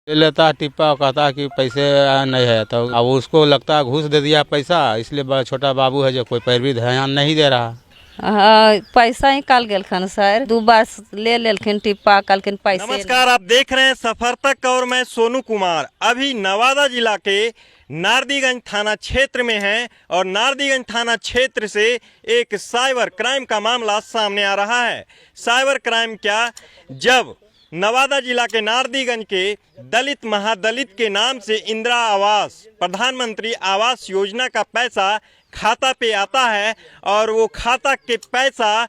ले लेता है टिप्पा और कहता है कि पैसे नहीं है, तो अब उसको लगता है घूस दे दिया पैसा, इसलिए छोटा बाबू है जो कोई पैर भी ध्यान नहीं दे रहा। हाँ, पैसा निकाल गेलखन सर, 2 बार ले लेलखिन टिप्पा, कहलखिन पैसे। नमस्कार, आप देख रहे हैं सफर तक और मैं सोनू कुमार अभी नवादा जिला के नारदीगंज थाना क्षेत्र में हैं और नारदीगंज थाना क्षेत्र से एक साइबर क्राइम का मामला सामने आ रहा है। साइबर क्राइम क्या, जब नवादा जिला के नारदीगंज के दलित महादलित के नाम से इंदिरा आवास प्रधानमंत्री आवास योजना का पैसा खाता पे आता है और वो खाता के पैसा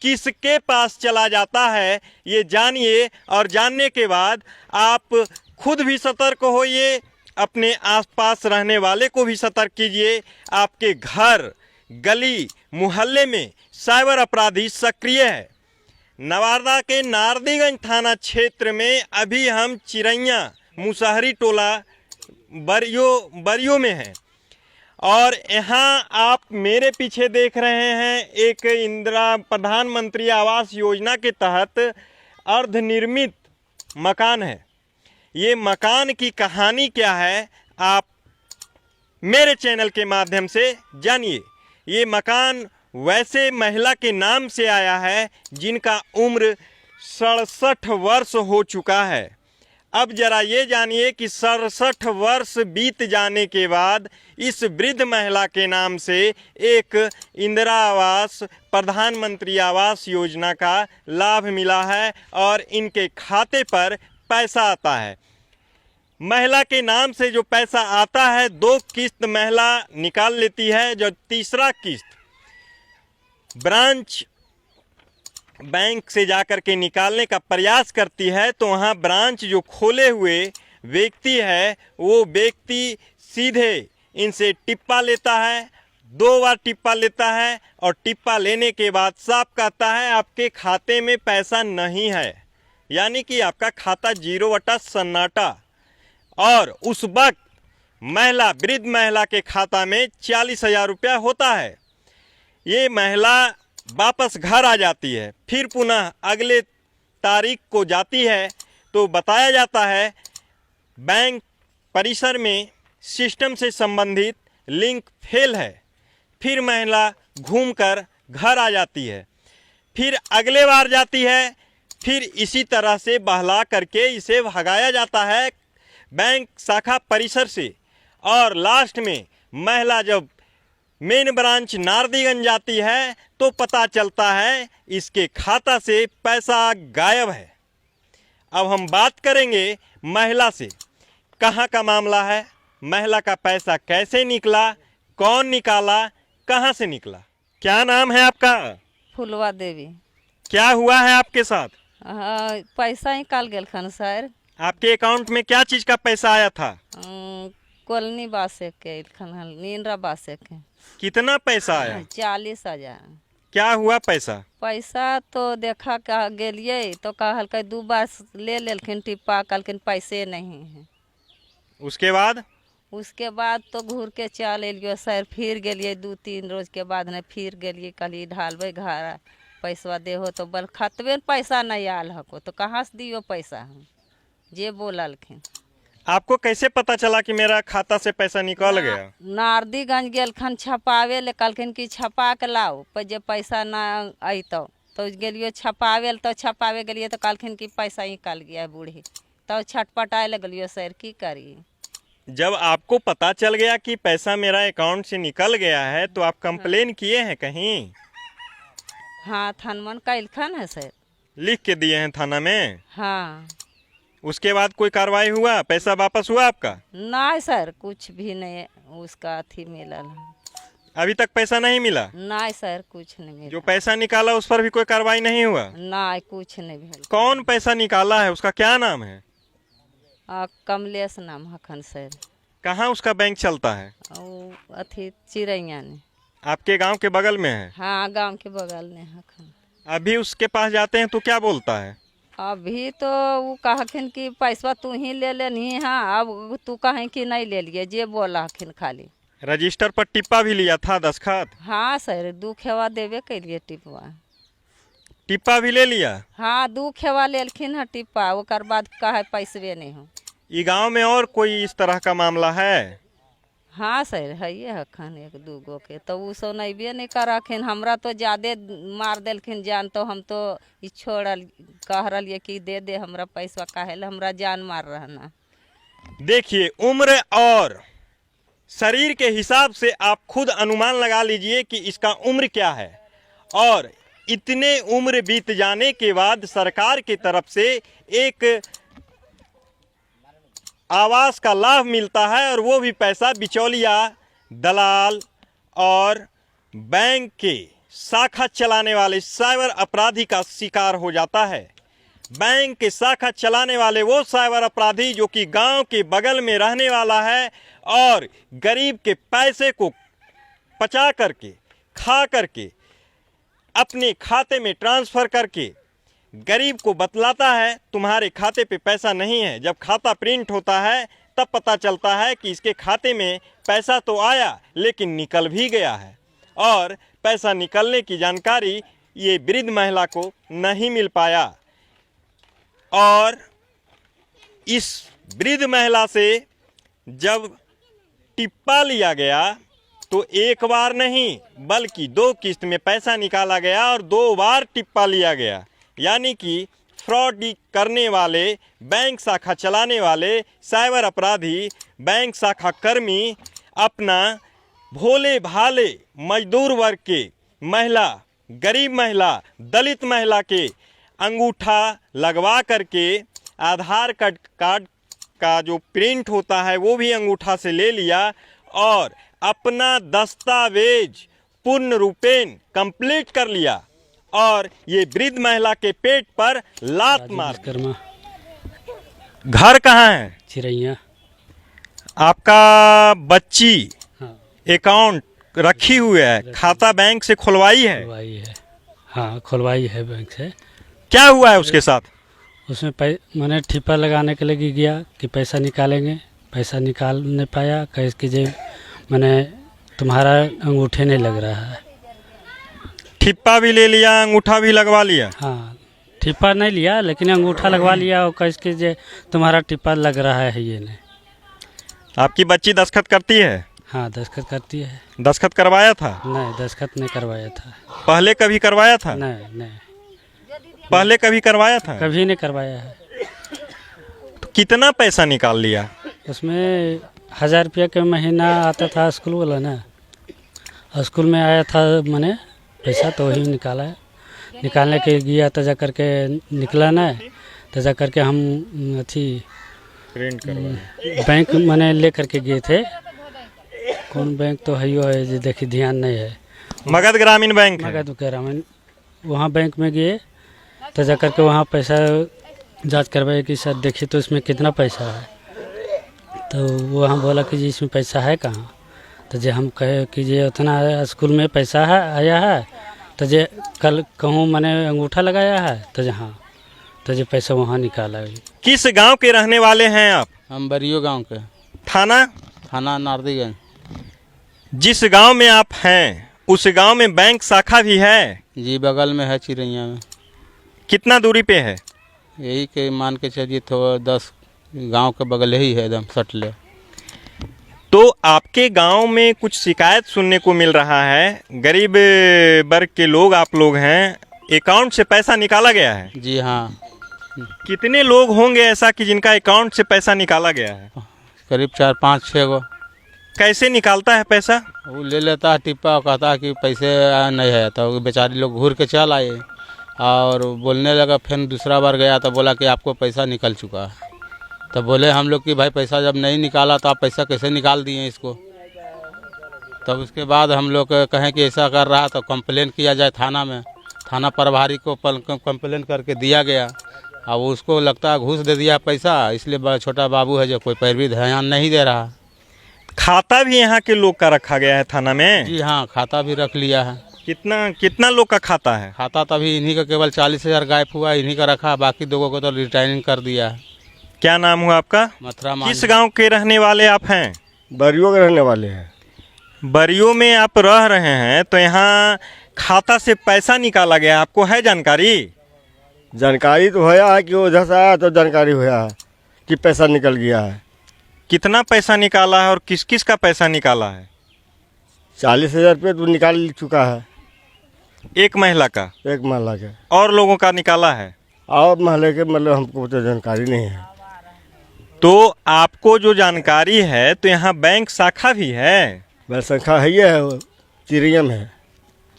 किसके पास चला जाता है ये जानिए, और जानने के बाद आप खुद भी सतर्क होइए, अपने आसपास रहने वाले को भी सतर्क कीजिए। आपके घर गली मोहल्ले में साइबर अपराधी सक्रिय है। नवादा के नारदीगंज थाना क्षेत्र में अभी हम चिरैया मुसहरी टोला बरियो में हैं और यहाँ आप मेरे पीछे देख रहे हैं एक इंदिरा प्रधानमंत्री आवास योजना के तहत अर्धनिर्मित मकान है। ये मकान की कहानी क्या है आप मेरे चैनल के माध्यम से जानिए। ये मकान वैसे महिला के नाम से आया है जिनका उम्र 67 वर्ष हो चुका है। अब जरा ये जानिए कि 67 वर्ष बीत जाने के बाद इस वृद्ध महिला के नाम से एक इंदिरा आवास प्रधानमंत्री आवास योजना का लाभ मिला है और इनके खाते पर पैसा आता है। महिला के नाम से जो पैसा आता है 2 किस्त महिला निकाल लेती है। जो तीसरा किस्त ब्रांच बैंक से जाकर के निकालने का प्रयास करती है तो वहाँ ब्रांच जो खोले हुए व्यक्ति है वो व्यक्ति सीधे इनसे टिप्पा लेता है, 2 बार टिप्पा लेता है और टिप्पा लेने के बाद साफ कहता है आपके खाते में पैसा नहीं है, यानी कि आपका खाता 0 सन्नाटा। और उस वक्त वृद्ध महिला के खाता में 40,000 रुपया होता है। ये महिला वापस घर आ जाती है, फिर पुनः अगले तारीख को जाती है तो बताया जाता है बैंक परिसर में सिस्टम से संबंधित लिंक फेल है। फिर महिला घूमकर घर आ जाती है, फिर अगले बार जाती है, फिर इसी तरह से बहला करके इसे भगाया जाता है बैंक शाखा परिसर से। और लास्ट में महिला जब मेन ब्रांच नारदीगंज जाती है तो पता चलता है इसके खाता से पैसा गायब है। अब हम बात करेंगे महिला से, कहाँ का मामला है, महिला का पैसा कैसे निकला, कौन निकाला, कहाँ से निकला। क्या नाम है आपका? फुलवा देवी। क्या हुआ है आपके साथ? हाँ, पैसा निकाल गेलखन सर। आपके अकाउंट में क्या चीज़ का पैसा आया था? कॉलोनी बासे के इंदिरा बासे के। कितना पैसा आया? 40,000। क्या हुआ पैसा? पैसा तो देखा कहा गेलिए तो कहल 2 बार ले लेलखिन टिप्पा, कहलखिन पैसे नहीं है। उसके बाद तो घूर के चल एलियो सर। फिर गेलिए 2-3 रोज के बाद न फिर गेलिए, कहलिए ढालबे घर पैसा देहो तो बल खतबे पैसा नहीं आल हको तो कहाँ से दियो पैसा हम जे बोललखिन। आपको कैसे पता चला कि मेरा खाता से पैसा निकल गया? नारदीगंज गेलखन छपावे ले, कहलखिन कि छपा के लाओ पर जे पैसा ना अतो तो गेलियो छपावे तो छपावे गेलिए तो कहलखिन कि पैसा निकल गया बूढ़ी, तो छटपटाए लगलियो सर की करिए। जब आपको पता चल गया कि पैसा मेरा अकाउंट से निकल गया है तो आप कंप्लेन किए हैं कहीं? हाँ, थानमन कैलखन है सर। लिख के दिए हैं थाना में? हाँ। उसके बाद कोई कार्रवाई हुआ, पैसा वापस हुआ आपका? नहीं सर, कुछ भी नहीं उसका अथी मिलल। अभी तक पैसा नहीं मिला? नहीं सर, कुछ नहीं मिला। जो पैसा निकाला उस पर भी कोई कार्रवाई नहीं हुआ? नहीं, कुछ नहीं भेल। कौन पैसा निकाला है, उसका क्या नाम है? कमलेश नाम हखन सर। कहाँ उसका बैंक चलता है? अथी चिरैया ने। आपके गांव के बगल में है? हाँ, गांव के बगल में हखन। अभी उसके पास जाते हैं तो क्या बोलता है? अभी तो वो कहखिन कि पैसा तू ही ले लेनी। हाँ, अब तू कहें कि नहीं ले लिए, जे बोला हखिन खाली। रजिस्टर पर टिप्पा भी लिया था दस्तखत? हाँ सर, 2 खेवा देवे के लिए टिप्पा। टिप्पा भी ले लिया? हाँ, 2 खेवा लेलखिन है टिप्पा, ओकर बाद कहे पैसवे नहीं हो। ये गांव में और कोई इस तरह का मामला है? हाँ सर है हखन एक दूगो के, तो उ सो नैबे नहीं करखिन। हमरा तो ज्यादे मार देलखिन जान, तो हम तो ई छोड़ल कह रहिए कि दे दे हमरा पैसा, काहे ला हमरा जान मार रहना। देखिए, उम्र और शरीर के हिसाब से आप खुद अनुमान लगा लीजिए कि इसका उम्र क्या है। और इतने उम्र बीत जाने के बाद सरकार की तरफ से एक आवास का लाभ मिलता है, और वो भी पैसा बिचौलिया, दलाल और बैंक के शाखा चलाने वाले साइबर अपराधी का शिकार हो जाता है। बैंक के शाखा चलाने वाले वो साइबर अपराधी जो कि गांव के बगल में रहने वाला है और गरीब के पैसे को पचा करके, खा करके, अपने खाते में ट्रांसफ़र करके गरीब को बतलाता है तुम्हारे खाते पे पैसा नहीं है। जब खाता प्रिंट होता है तब पता चलता है कि इसके खाते में पैसा तो आया लेकिन निकल भी गया है, और पैसा निकलने की जानकारी ये वृद्ध महिला को नहीं मिल पाया। और इस वृद्ध महिला से जब टिप्पा लिया गया तो एक बार नहीं बल्कि 2 किस्त में पैसा निकाला गया और 2 बार टिप्पा लिया गया। यानी कि फ्रॉड करने वाले, बैंक शाखा चलाने वाले साइबर अपराधी, बैंक शाखा कर्मी अपना भोले भाले मजदूर वर्ग के महिला, गरीब महिला, दलित महिला के अंगूठा लगवा करके आधार कार्ड का जो प्रिंट होता है वो भी अंगूठा से ले लिया और अपना दस्तावेज पूर्ण रूपेण कंप्लीट कर लिया, और ये वृद्ध महिला के पेट पर लात मार। घर कहाँ है? चिरैया। आपका बच्ची हाँ। अकाउंट रखी हुई है, खाता बैंक से खुलवाई है? खुलवाई है, हाँ खुलवाई है बैंक से। क्या हुआ है उसके साथ? उसमें मैंने ठिप्पा लगाने के लिए गया कि पैसा निकालेंगे, पैसा निकाल नहीं पाया। कैसे कीजिए, मैंने तुम्हारा अंगूठे नहीं लग रहा है। ठिप्पा भी ले लिया, अंगूठा भी लगवा लिया? हाँ, ठिप्पा नहीं लिया लेकिन अंगूठा लगवा लिया, और कैसे कीजिए तुम्हारा टिप्पा लग रहा है ये नहीं। आपकी बच्ची दस्तखत करती है? हाँ दस्तखत करती है। दस्तखत करवाया था? नहीं दस्तखत नहीं करवाया था। पहले कभी करवाया था? नहीं, पहले कभी करवाया था? कभी नहीं करवाया है। तो कितना पैसा निकाल लिया? उसमें 1000 रुपया के महीना आता था स्कूल वाला ना, स्कूल में आया था मैंने पैसा, तो वही निकाला है। निकालने के गया तो जा करके निकला ना, तो जा करके हम अथी प्रिंट करवाया बैंक मैंने ले करके गए थे। कौन बैंक तो है यो है, देखिए ध्यान नहीं है। मगध ग्रामीण बैंक है। मगध ग्रामीण, वहाँ बैंक में गए तो जा करके वहाँ पैसा जांच करवाए कि सर देखिए तो इसमें कितना पैसा है। तो वो हम बोला कि जी इसमें पैसा है कहाँ, तो जे हम कहे कि जे उतना स्कूल में पैसा है आया है, तो जे कल कहूँ मैंने अंगूठा लगाया है, तो हाँ तो जे पैसा वहाँ निकाला है। किस गांव के रहने वाले हैं आप? हम बरियो गांव के। थाना नारदीगंज। जिस गांव में आप हैं उस गांव में बैंक शाखा भी है? जी बगल में है, चिरैया में। कितना दूरी पे है? यही के मान के चलिए थोड़ा 10 गांव के बगल ही है, एकदम सटले। तो आपके गांव में कुछ शिकायत सुनने को मिल रहा है, गरीब वर्ग के लोग आप लोग हैं, अकाउंट से पैसा निकाला गया है? जी हाँ। कितने लोग होंगे ऐसा कि जिनका अकाउंट से पैसा निकाला गया है? करीब 4, 5, 6 गो। कैसे निकालता है पैसा? वो ले लेता है टिप्पा, कहता है कि पैसे नहीं है, तो बेचारी लोग घूर के चल आए और बोलने लगा। फिर दूसरा बार गया तो बोला कि आपको पैसा निकल चुका है। तो बोले हम लोग कि भाई पैसा जब नहीं निकाला तो आप पैसा कैसे निकाल दिए इसको। तब उसके बाद हम लोग कहें कि ऐसा कर रहा तो कंप्लेन किया जाए थाना में। थाना प्रभारी को कंप्लेन करके दिया गया, अब उसको लगता है घूस दे दिया पैसा, इसलिए छोटा बाबू है जो कोई पैरवी ध्यान नहीं दे रहा। खाता भी यहाँ के लोग का रखा गया है थाना में? जी हाँ, खाता भी रख लिया है। कितना लोग का खाता है? खाता तभी इन्हीं का केवल 40,000 गायब हुआ, इन्हीं का रखा, बाकी 2 को तो रिटायरिंग कर दिया है। क्या नाम हुआ आपका? मथुरा। किस गांव के रहने वाले आप हैं? बरियो के रहने वाले हैं। बरियो में आप रह रहे हैं, तो यहाँ खाता से पैसा निकाला गया, आपको है जानकारी? जानकारी तो होया है कि उधर से आया तो जानकारी होया है कि पैसा निकल गया है। कितना पैसा निकाला है और किस किस का पैसा निकाला है? 40,000 रुपये तो निकाल चुका है एक महिला का, एक महिला के। और लोगों का निकाला है? और महल्ले के मतलब हमको तो जानकारी नहीं है। तो आपको जो जानकारी है तो यहाँ बैंक शाखा भी है? बस संख्या है, ये है वो चिड़िया में है।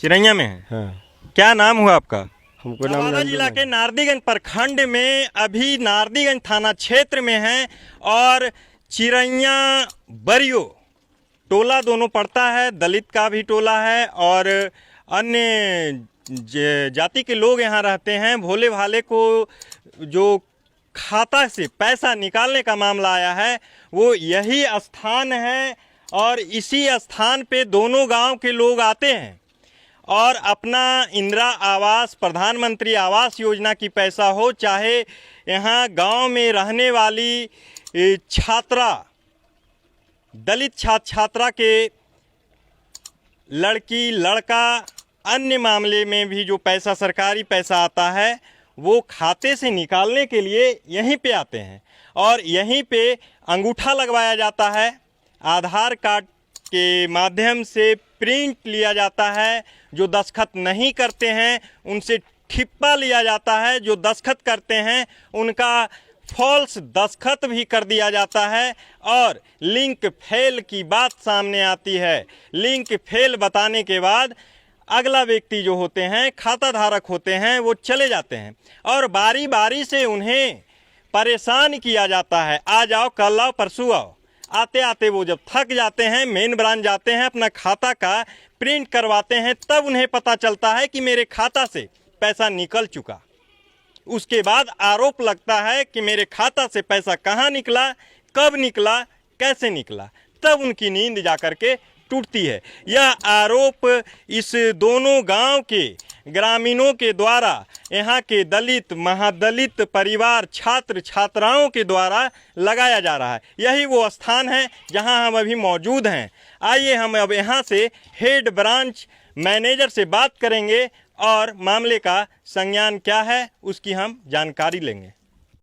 चिरैया में है। हाँ, क्या नाम हुआ आपका? हमको नाम नवादा नहीं जिला मालूम। के नारदीगंज प्रखंड में अभी नारदीगंज थाना क्षेत्र में है और चिरैया बरियो टोला दोनों पड़ता है। दलित का भी टोला है और अन्य जाति के लोग यहाँ रहते हैं। भोले भाले को जो खाता से पैसा निकालने का मामला आया है वो यही स्थान है और इसी स्थान पे दोनों गांव के लोग आते हैं और अपना इंदिरा आवास, प्रधानमंत्री आवास योजना की पैसा हो, चाहे यहाँ गांव में रहने वाली छात्रा, दलित छात्रा के लड़की लड़का, अन्य मामले में भी जो पैसा सरकारी पैसा आता है वो खाते से निकालने के लिए यहीं पे आते हैं और यहीं पे अंगूठा लगवाया जाता है, आधार कार्ड के माध्यम से प्रिंट लिया जाता है। जो दस्तखत नहीं करते हैं उनसे ठिप्पा लिया जाता है, जो दस्तखत करते हैं उनका फॉल्स दस्तखत भी कर दिया जाता है और लिंक फेल की बात सामने आती है। लिंक फेल बताने के बाद अगला व्यक्ति जो होते हैं, खाता धारक होते हैं, वो चले जाते हैं और बारी बारी से उन्हें परेशान किया जाता है। आज आओ, कल आओ, परसों आओ। आते आते वो जब थक जाते हैं, मेन ब्रांच जाते हैं, अपना खाता का प्रिंट करवाते हैं, तब उन्हें पता चलता है कि मेरे खाता से पैसा निकल चुका। उसके बाद आरोप लगता है कि मेरे खाता से पैसा कहाँ निकला, कब निकला, कैसे निकला, तब उनकी नींद जा कर के टूटती है। यह आरोप इस दोनों गांव के ग्रामीणों के द्वारा, यहाँ के दलित महादलित परिवार, छात्र छात्राओं के द्वारा लगाया जा रहा है। यही वो स्थान है जहां हम अभी मौजूद हैं। आइए हम अब यहाँ से हेड ब्रांच मैनेजर से बात करेंगे और मामले का संज्ञान क्या है उसकी हम जानकारी लेंगे।